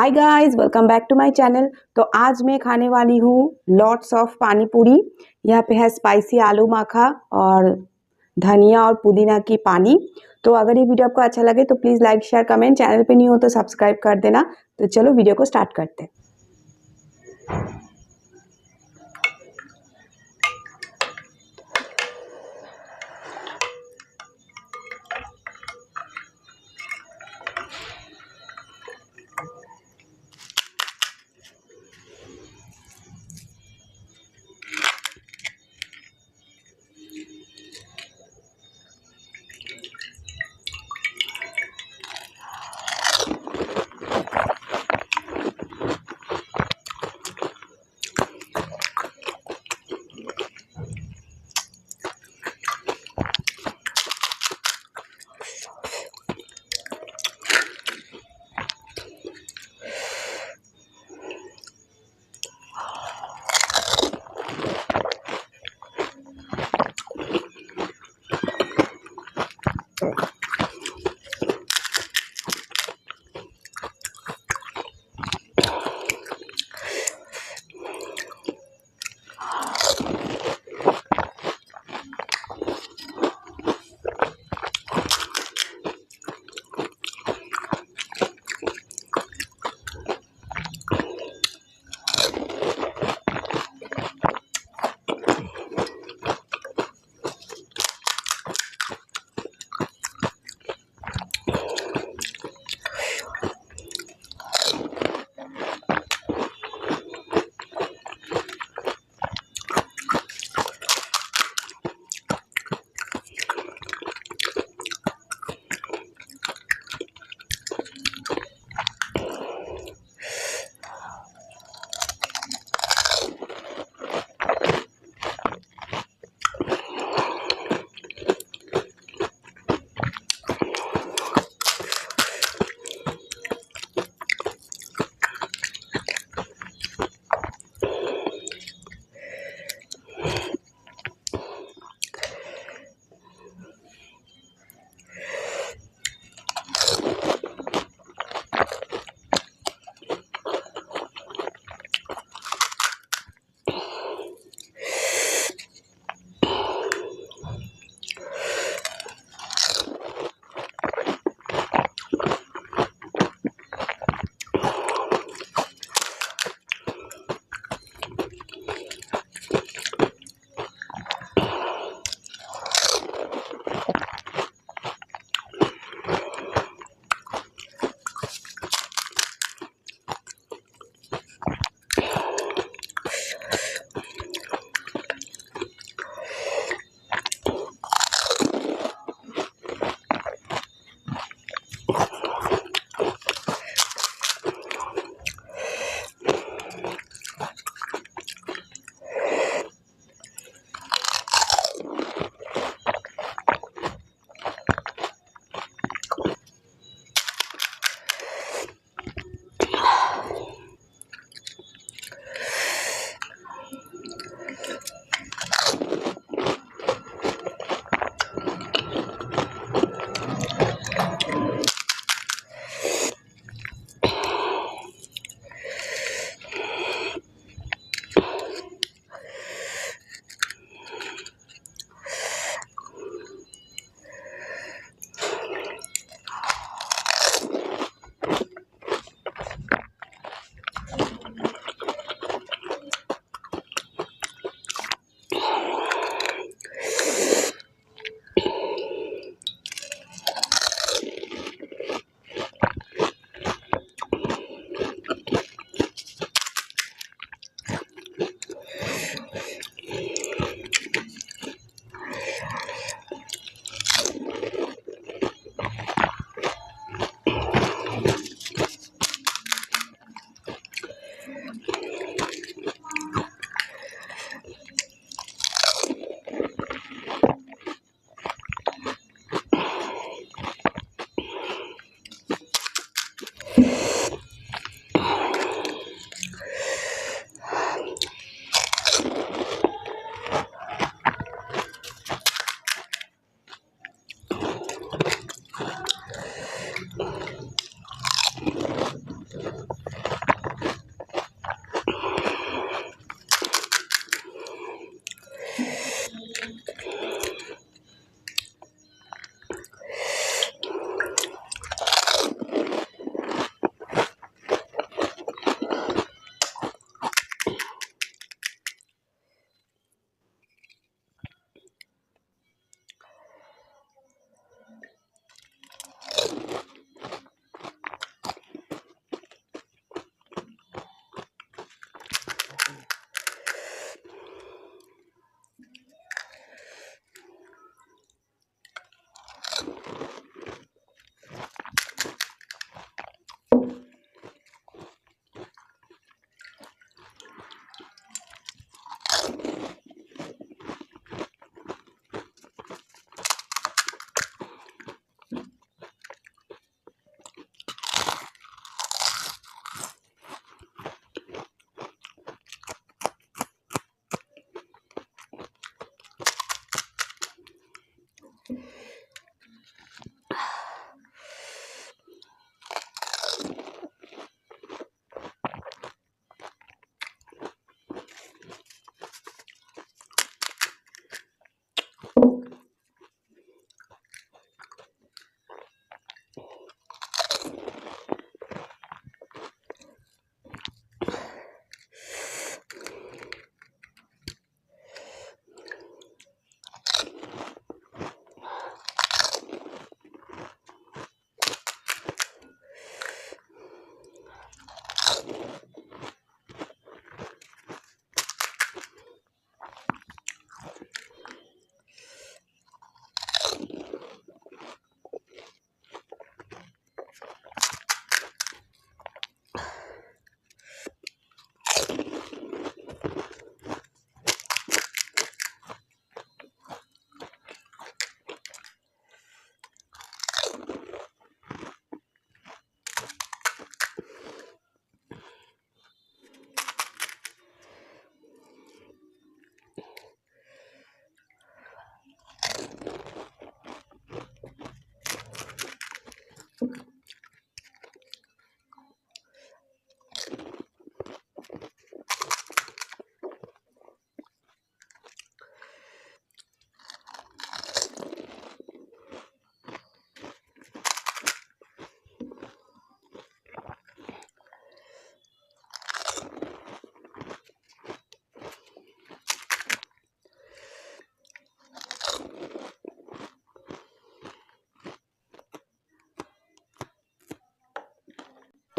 Hi guys, welcome back to my channel. तो आज मैं खाने वाली हूँ लॉट्स ऑफ पानी पूरी। यहाँ पे है स्पाइसी आलू माखा और धनिया और पुदीना की पानी। तो अगर ये वीडियो आपको अच्छा लगे तो please like share comment, channel पे नहीं हो तो सब्सक्राइब कर देना। तो चलो वीडियो को स्टार्ट करते हैं।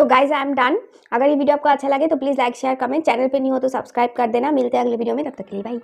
तो गाइज आई एम डन। अगर ये वीडियो आपको अच्छा लगे तो please like share comment, channel पे नहीं हो तो सब्सक्राइब कर देना। मिलते हैं अगले वीडियो में, तब तक के लिए बाय।